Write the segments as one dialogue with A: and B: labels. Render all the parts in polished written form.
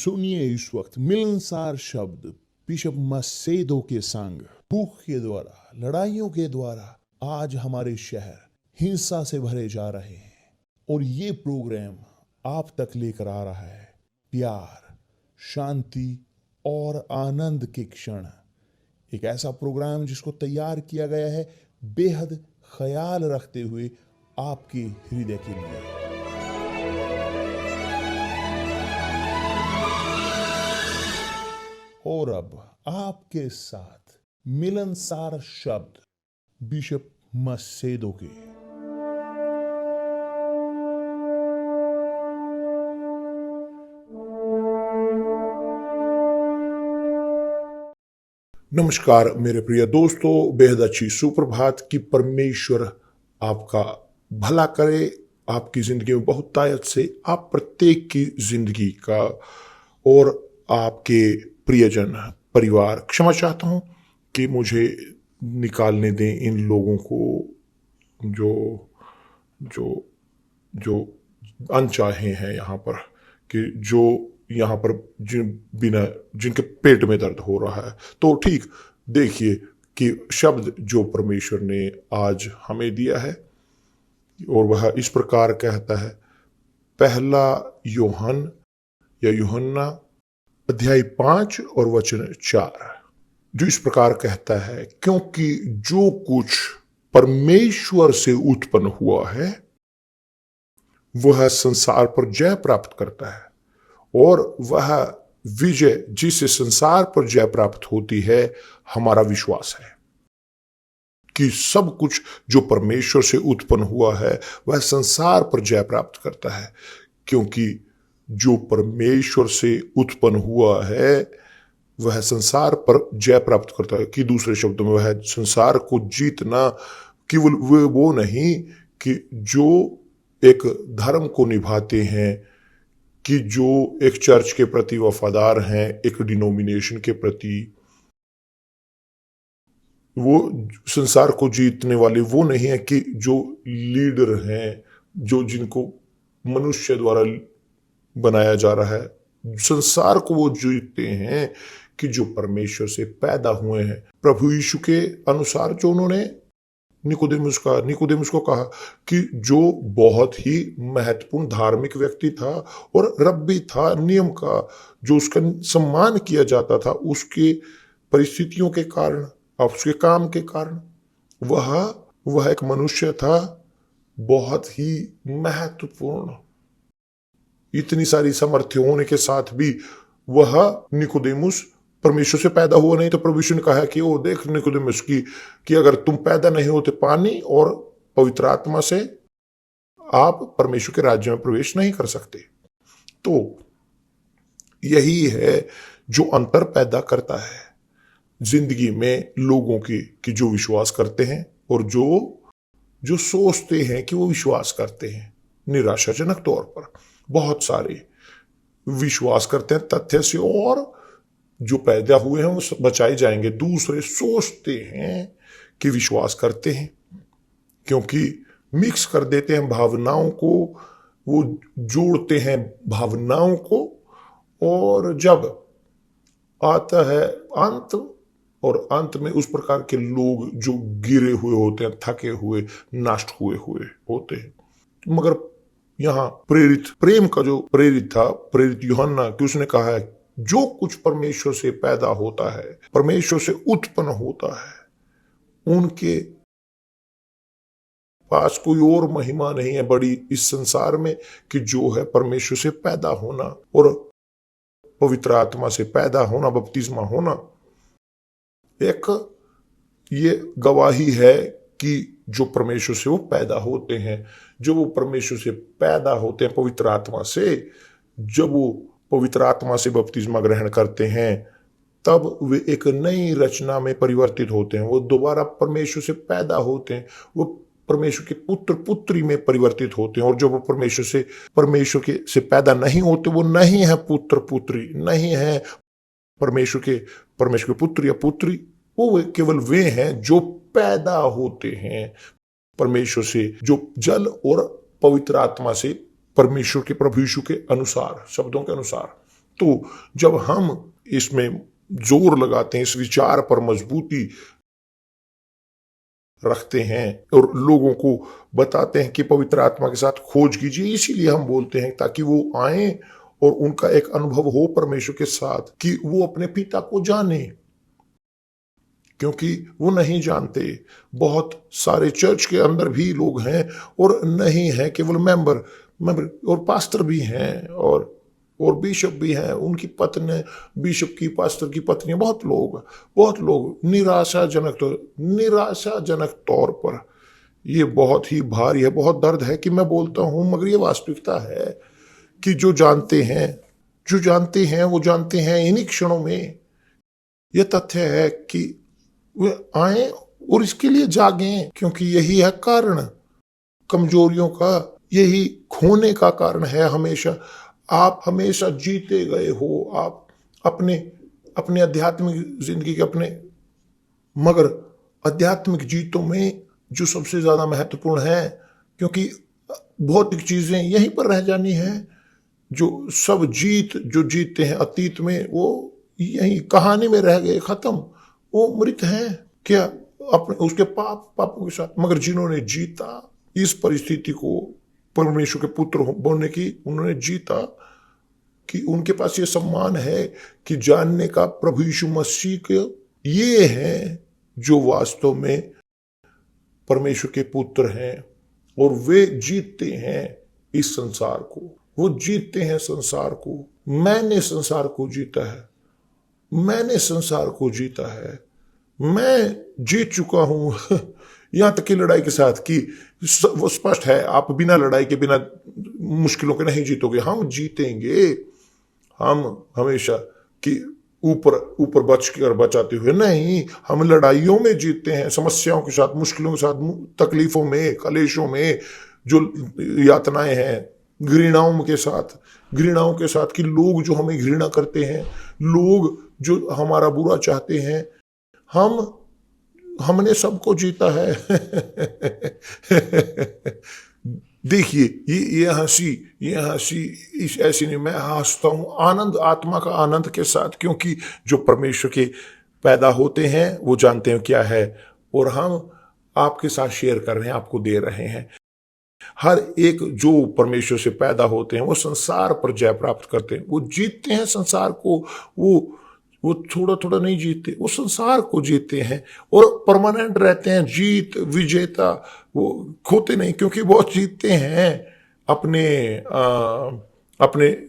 A: सुनिए इस वक्त मिलनसार शब्द बिशप मसेदो के संग। भूख के द्वारा, लड़ाइयों के द्वारा आज हमारे शहर हिंसा से भरे जा रहे हैं और ये प्रोग्राम आप तक लेकर आ रहा है प्यार, शांति और आनंद के क्षण। एक ऐसा प्रोग्राम जिसको तैयार किया गया है बेहद ख्याल रखते हुए आपके हृदय के लिए। और अब आपके साथ मिलनसार शब्द बिशप मसेदो के। नमस्कार मेरे प्रिय दोस्तों, बेहद अच्छी सुप्रभात की। परमेश्वर आपका भला करे, आपकी जिंदगी में बहुत तायत से आप प्रत्येक की जिंदगी का और आपके प्रियजन परिवार। क्षमा चाहता हूं कि मुझे निकालने दें इन लोगों को जो जो जो अनचाहे हैं यहाँ पर, कि जो यहाँ पर जिनके पेट में दर्द हो रहा है। तो ठीक देखिए कि शब्द जो परमेश्वर ने आज हमें दिया है और वह इस प्रकार कहता है। पहला यूहन या यूहन्ना अध्याय 5 और वचन 4, जो इस प्रकार कहता है, क्योंकि जो कुछ परमेश्वर से उत्पन्न हुआ है वह संसार पर जय प्राप्त करता है, और वह विजय जिससे संसार पर जय प्राप्त होती है हमारा विश्वास है कि सब कुछ जो परमेश्वर से उत्पन्न हुआ है वह संसार पर जय प्राप्त करता है। क्योंकि जो परमेश्वर से उत्पन्न हुआ है वह संसार पर जय प्राप्त करता है। कि दूसरे शब्दों में वह संसार को जीतना केवल वो नहीं कि जो एक धर्म को निभाते हैं, कि जो एक चर्च के प्रति वफादार हैं, एक डिनोमिनेशन के प्रति, वो संसार को जीतने वाले वो नहीं है कि जो लीडर हैं, जो जिनको मनुष्य द्वारा बनाया जा रहा है। संसार को वो जीतते हैं कि जो परमेश्वर से पैदा हुए हैं। प्रभु यीशु के अनुसार जो उन्होंने निकोदेमुस को कहा कि जो बहुत ही महत्वपूर्ण धार्मिक व्यक्ति था और रब्बी था नियम का, जो उसका सम्मान किया जाता था उसके परिस्थितियों के कारण, उसके काम के कारण, वह एक मनुष्य था बहुत ही महत्वपूर्ण। इतनी सारी सामर्थ्य होने के साथ भी वह निकोदेमुस परमेश्वर से पैदा हुआ नहीं। तो प्रभु यीशु ने कहा कि ओ देख निकोदेमुस कि अगर तुम पैदा नहीं होते पानी और पवित्र आत्मा से, आप परमेश्वर के राज्य में प्रवेश नहीं कर सकते। तो यही है जो अंतर पैदा करता है जिंदगी में लोगों की, कि जो विश्वास करते हैं और जो सोचते हैं कि वो विश्वास करते हैं। निराशाजनक तौर पर बहुत सारे विश्वास करते हैं तथ्य से, और जो पैदा हुए हैं वो बचाए जाएंगे। दूसरे सोचते हैं कि विश्वास करते हैं, क्योंकि मिक्स कर देते हैं भावनाओं को, वो जोड़ते हैं भावनाओं को, और जब आता है अंत, और अंत में उस प्रकार के लोग जो गिरे हुए होते हैं, थके हुए, नष्ट हुए होते हैं। मगर यहाँ प्रेम का जो प्रेरित था, प्रेरित यूहन्ना, कि उसने कहा है जो कुछ परमेश्वर से पैदा होता है, परमेश्वर से उत्पन्न होता है, उनके पास कोई और महिमा नहीं है बड़ी इस संसार में कि जो है परमेश्वर से पैदा होना और पवित्र आत्मा से पैदा होना, बपतिस्मा होना। एक ये गवाही है कि जो परमेश्वर से वो पैदा होते हैं, जो वो परमेश्वर से पैदा होते हैं पवित्र आत्मा से, जब वो पवित्र आत्मा से बपतिस्मा ग्रहण करते हैं तब वे एक नई रचना में परिवर्तित होते हैं। वो दोबारा परमेश्वर से पैदा होते हैं, वो परमेश्वर के पुत्र पुत्री में परिवर्तित होते हैं। और जो वो परमेश्वर से पैदा नहीं होते, वो नहीं है पुत्र पुत्री, नहीं है परमेश्वर के पुत्र या पुत्री। वो केवल वे हैं जो पैदा होते हैं परमेश्वर से, जो जल और पवित्र आत्मा से, परमेश्वर के प्रभु यीशु के अनुसार, शब्दों के अनुसार। तो जब हम इसमें जोर लगाते हैं, इस विचार पर मजबूती रखते हैं और लोगों को बताते हैं कि पवित्र आत्मा के साथ खोज कीजिए, इसीलिए हम बोलते हैं ताकि वो आए और उनका एक अनुभव हो परमेश्वर के साथ कि वो अपने पिता को जाने, क्योंकि वो नहीं जानते। बहुत सारे चर्च के अंदर भी लोग हैं और नहीं है केवल मेंबर मेंबर और पास्टर भी हैं और बिशप भी हैं, उनकी पत्नी, बिशप की पास्टर की पत्नी, बहुत लोग निराशाजनक तौर पर, ये बहुत ही भारी है, बहुत दर्द है कि मैं बोलता हूं, मगर ये वास्तविकता है कि जो जानते हैं वो जानते हैं इन्हीं क्षणों में। यह तथ्य है कि वे आए और इसके लिए जागें, क्योंकि यही है कारण कमजोरियों का, यही खोने का कारण है। हमेशा आप हमेशा जीते गए हो, आप अपने आध्यात्मिक जिंदगी के मगर आध्यात्मिक जीतों में जो सबसे ज्यादा महत्वपूर्ण है, क्योंकि भौतिक चीजें यहीं पर रह जानी है। जो जीतते हैं अतीत में, वो यही कहानी में रह गए, खत्म, वो मृत हैं क्या अपने उसके पापों के साथ। मगर जिन्होंने जीता इस परिस्थिति को, परमेश्वर के पुत्र बनने की, उन्होंने जीता कि उनके पास ये सम्मान है कि जानने का प्रभु यीशु मसीह के ये हैं जो वास्तव में परमेश्वर के पुत्र हैं, और वे जीतते हैं इस संसार को, वो जीतते हैं संसार को। मैंने संसार को जीता है, मैं जीत चुका हूं। यहां तक कि लड़ाई के साथ कि वो स्पष्ट है, आप बिना लड़ाई के, बिना मुश्किलों के नहीं जीतोगे। हम जीतेंगे, हम हमेशा कि ऊपर बचाते हुए नहीं, हम लड़ाइयों में जीतते हैं, समस्याओं के साथ, मुश्किलों के साथ, तकलीफों में, कलेशों में, जो यातनाएं हैं, घृणाओं के साथ कि लोग जो हमें घृणा करते हैं, लोग जो हमारा बुरा चाहते हैं, हमने सबको जीता है। देखिए ये हंसी ऐसी नहीं, मैं हंसता हूं आनंद, आत्मा का आनंद के साथ, क्योंकि जो परमेश्वर के पैदा होते हैं वो जानते हैं क्या है, और हम आपके साथ शेयर कर रहे हैं, आपको दे रहे हैं। हर एक जो परमेश्वर से पैदा होते हैं वो संसार पर जय प्राप्त करते हैं, वो जीतते हैं संसार को। वो थोड़ा नहीं जीतते, वो संसार को जीतते हैं और परमानेंट रहते हैं, जीत विजेता, वो खोते नहीं, क्योंकि बहुत जीतते हैं अपने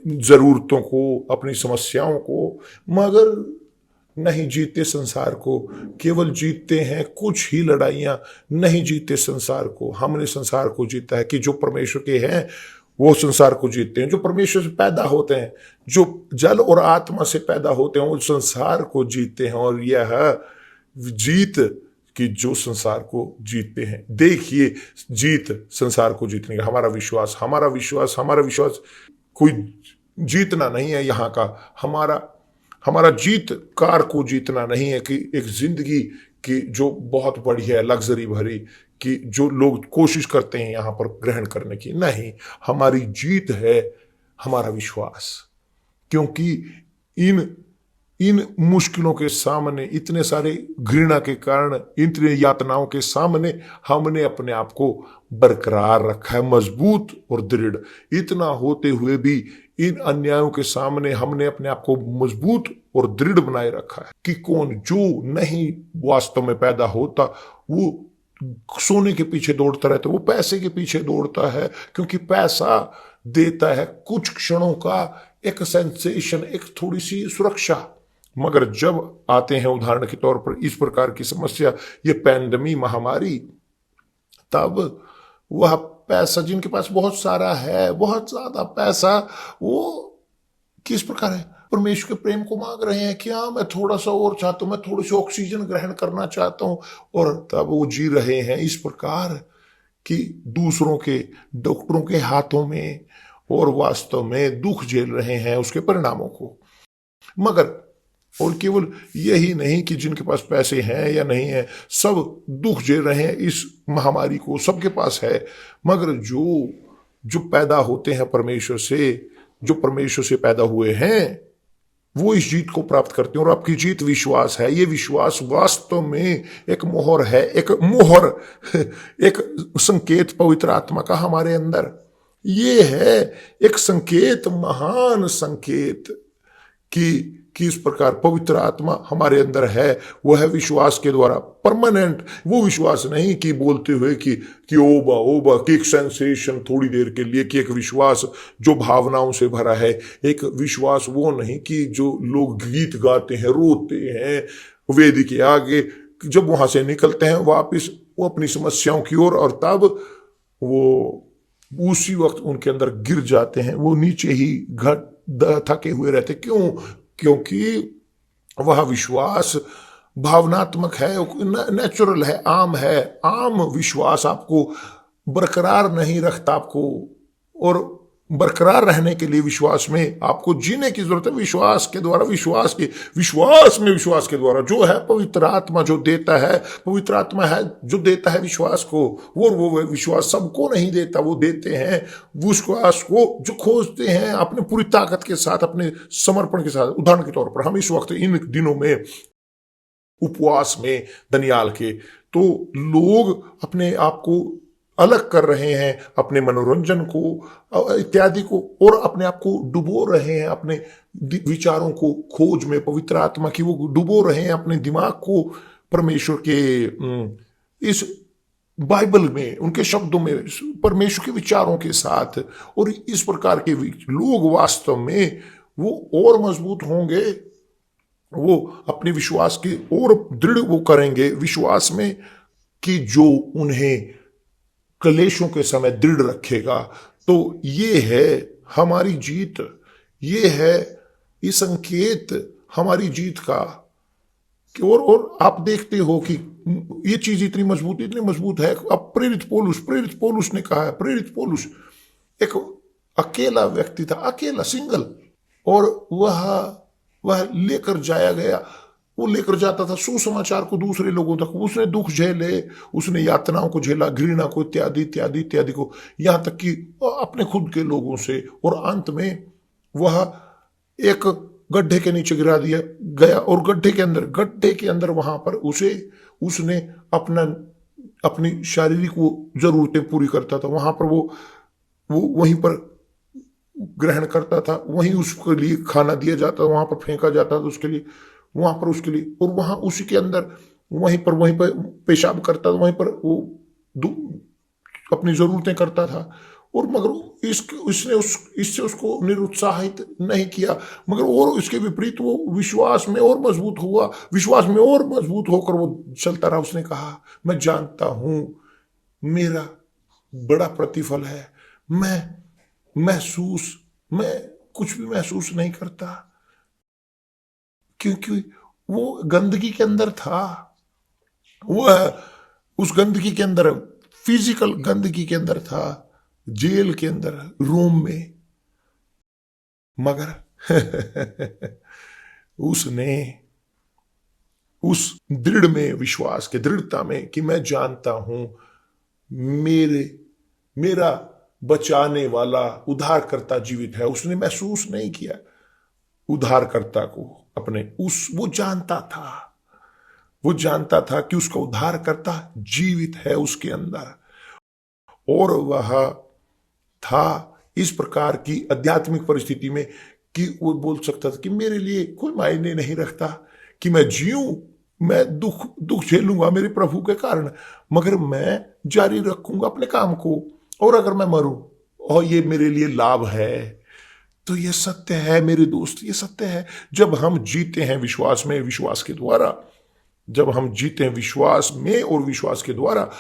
A: जरूरतों को, अपनी समस्याओं को, मगर नहीं जीते संसार को। केवल जीतते हैं कुछ ही लड़ाइयां, नहीं जीते संसार को। हमने संसार को जीता है कि जो परमेश्वर के हैं वो संसार को जीतते हैं, जो परमेश्वर से पैदा होते हैं, जो जल और आत्मा से पैदा होते हैं, वो संसार को जीतते हैं। और यह जीत कि जो संसार को जीतते हैं। देखिए जीत संसार को जीतने का हमारा विश्वास कोई जीतना नहीं है यहाँ का। हमारा जीत कार को जीतना नहीं है कि एक जिंदगी की जो बहुत बढ़िया है, लग्जरी भरी, कि जो लोग कोशिश करते हैं यहाँ पर ग्रहण करने की। नहीं, हमारी जीत है हमारा विश्वास, क्योंकि इन मुश्किलों के सामने, इतने सारे घृणा के कारण, इतने यातनाओं के सामने हमने अपने आप को बरकरार रखा है, मजबूत और दृढ़। इतना होते हुए भी इन अन्यायों के सामने हमने अपने आप को मजबूत और दृढ़ बनाए रखा है कि कौन जो नहीं वास्तव में पैदा होता वो सोने के पीछे दौड़ता रहता है, वो पैसे के पीछे दौड़ता है, क्योंकि पैसा देता है कुछ क्षणों का एक सेंसेशन, एक थोड़ी सी सुरक्षा। मगर जब आते हैं उदाहरण के तौर पर इस प्रकार की समस्या, ये पैंडमी महामारी, तब वह पैसा जिनके पास बहुत सारा है, बहुत ज्यादा पैसा, वो किस प्रकार है, परमेश्वर के प्रेम को मांग रहे हैं कि हाँ मैं थोड़ा सा और चाहता हूं, मैं थोड़ी सी ऑक्सीजन ग्रहण करना चाहता हूं। और तब वो जी रहे हैं इस प्रकार कि दूसरों के, डॉक्टरों के हाथों में, और वास्तव में दुख झेल रहे हैं उसके परिणामों को। मगर और केवल यही नहीं कि जिनके पास पैसे हैं या नहीं है, सब दुख झेल रहे हैं इस महामारी को, सबके पास है। मगर जो पैदा होते हैं परमेश्वर से, जो परमेश्वर से पैदा हुए हैं, वो इस जीत को प्राप्त करते हैं। और आपकी जीत विश्वास है। ये विश्वास वास्तव में एक मोहर है, एक मोहर एक संकेत पवित्र आत्मा का हमारे अंदर। ये है एक संकेत, महान संकेत कि इस प्रकार पवित्र आत्मा हमारे अंदर है। वो है विश्वास के द्वारा परमानेंट। वो विश्वास नहीं कि बोलते हुए कि ओबा ओबा, कि एक सेंसेशन थोड़ी देर के लिए, कि एक विश्वास जो भावनाओं से भरा है। एक विश्वास वो नहीं कि जो लोग गीत गाते हैं, रोते हैं वेदी के आगे, जब वहां से निकलते हैं वापिस वो अपनी समस्याओं की ओर, और तब वो उसी वक्त उनके अंदर गिर जाते हैं, वो नीचे ही थके हुए रहते। क्यों? क्योंकि वह विश्वास भावनात्मक है, नेचुरल है, आम है। आम विश्वास आपको बरकरार नहीं रखता आपको, और बरकरार रहने के लिए विश्वास में आपको जीने की जरूरत है। विश्वास के द्वारा, विश्वास के द्वारा जो है पवित्र आत्मा जो देता है, पवित्र आत्मा है जो देता है विश्वास को। वो विश्वास सबको नहीं देता, वो देते हैं विश्वास को जो खोजते हैं अपने पूरी ताकत के साथ, अपने समर्पण के साथ। उदाहरण के तौर पर हम इस वक्त इन दिनों में उपवास में दनियाल के, तो लोग अपने आप को अलग कर रहे हैं, अपने मनोरंजन को इत्यादि को, और अपने आप को डुबो रहे हैं अपने विचारों को खोज में पवित्र आत्मा की। वो डुबो रहे हैं अपने दिमाग को परमेश्वर के इस बाइबल में, उनके शब्दों में, परमेश्वर के विचारों के साथ। और इस प्रकार के लोग वास्तव में वो और मजबूत होंगे, वो अपने विश्वास की और दृढ़ वो करेंगे विश्वास में, कि जो उन्हें क्लेशों के समय दृढ़ रखेगा। तो ये है हमारी जीत, ये है ये संकेत हमारी जीत का। और आप देखते हो कि ये चीज इतनी मजबूत है। अब प्रेरित पौलुस ने कहा है, प्रेरित पौलुस एक अकेला व्यक्ति था, अकेला, सिंगल, और वह लेकर जाया गया, वो लेकर जाता था सुसमाचार को दूसरे लोगों तक। उसने दुख झेले, उसने यातनाओं को झेला, घृणा को, इत्यादि इत्यादि इत्यादि को, यहां तक कि अपने खुद के लोगों से। और अंत में वह एक गड्ढे के नीचे गिरा दिया गया, और गड्ढे के अंदर वहां पर उसने अपनी शारीरिक वो जरूरतें पूरी करता था। वहां पर वो वहीं पर ग्रहण करता था, वहीं उसके लिए खाना दिया जाता, वहां पर फेंका जाता था उसके लिए, वहां पर उसके लिए, और वहां उसी के अंदर वहीं पर पेशाब करता था, वहीं पर वो अपनी जरूरतें करता था। और मगर इससे उसको निरुत्साहित नहीं किया, मगर और इसके विपरीत वो विश्वास में और मजबूत होकर वो चलता रहा। उसने कहा, मैं जानता हूं मेरा बड़ा प्रतिफल है, मैं कुछ भी महसूस नहीं करता, क्योंकि वो गंदगी के अंदर था। वो उस गंदगी के अंदर, फिजिकल गंदगी के अंदर था, जेल के अंदर, रोम में। मगर उसने उस दृढ़ में, विश्वास के दृढ़ता में, कि मैं जानता हूं मेरा बचाने वाला उद्धारकर्ता जीवित है। उसने महसूस नहीं किया उद्धारकर्ता को अपने, वो जानता था कि उसका उद्धारकर्ता जीवित है उसके अंदर। और वह था इस प्रकार की आध्यात्मिक परिस्थिति में कि वो बोल सकता था कि मेरे लिए कोई मायने नहीं रखता कि मैं जीऊं, मैं दुख झेलूंगा मेरे प्रभु के कारण, मगर मैं जारी रखूंगा अपने काम को। और अगर मैं मरूं और ये मेरे लिए लाभ है। तो ये सत्य है मेरे दोस्त, ये सत्य है। जब हम जीते हैं विश्वास में, विश्वास के द्वारा, जब हम जीते हैं विश्वास में और विश्वास के द्वारा,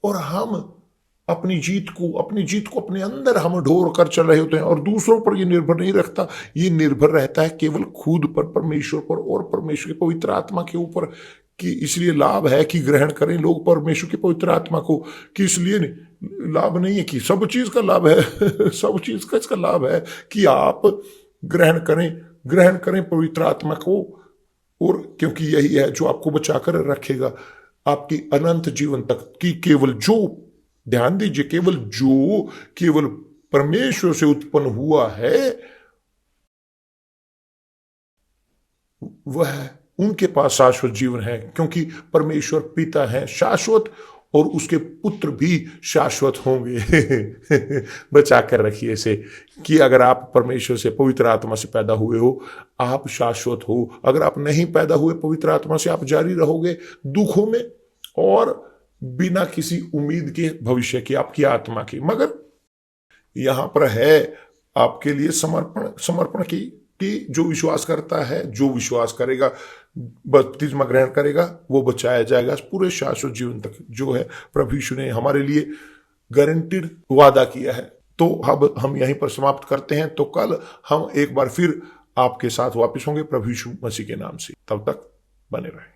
A: और हम अपनी जीत को अपने अंदर हम ढोर कर चल रहे होते हैं, और दूसरों पर ये निर्भर नहीं रखता, ये निर्भर रहता है केवल खुद पर, परमेश्वर पर और परमेश्वर के पवित्र आत्मा के ऊपर। कि इसलिए लाभ है कि ग्रहण करें लोग परमेश्वर की पवित्र आत्मा को, कि इसलिए लाभ नहीं है कि सब चीज का लाभ है सब चीज का इसका लाभ है कि आप ग्रहण करें पवित्र आत्मा को, और क्योंकि यही है जो आपको बचाकर रखेगा आपकी अनंत जीवन तक। कि केवल जो, ध्यान दीजिए, केवल परमेश्वर से उत्पन्न हुआ है वह उनके पास शाश्वत जीवन है, क्योंकि परमेश्वर पिता है शाश्वत और उसके पुत्र भी शाश्वत होंगे। बचा कर रखिए इसे कि अगर आप परमेश्वर से पवित्र आत्मा से पैदा हुए हो आप शाश्वत हो। अगर आप नहीं पैदा हुए पवित्र आत्मा से आप जारी रहोगे दुखों में और बिना किसी उम्मीद के भविष्य की आपकी आत्मा की। मगर यहां पर है आपके लिए समर्पण की जो विश्वास करता है, जो विश्वास करेगा, बपतिस्मा ग्रहण करेगा, वो बचाया जाएगा पूरे शाश्वत जीवन तक, जो है प्रभु यीशु ने हमारे लिए गारंटीड वादा किया है। तो अब हम यहीं पर समाप्त करते हैं। तो कल हम एक बार फिर आपके साथ वापस होंगे प्रभु यीशु मसीह के नाम से। तब तक बने रहें।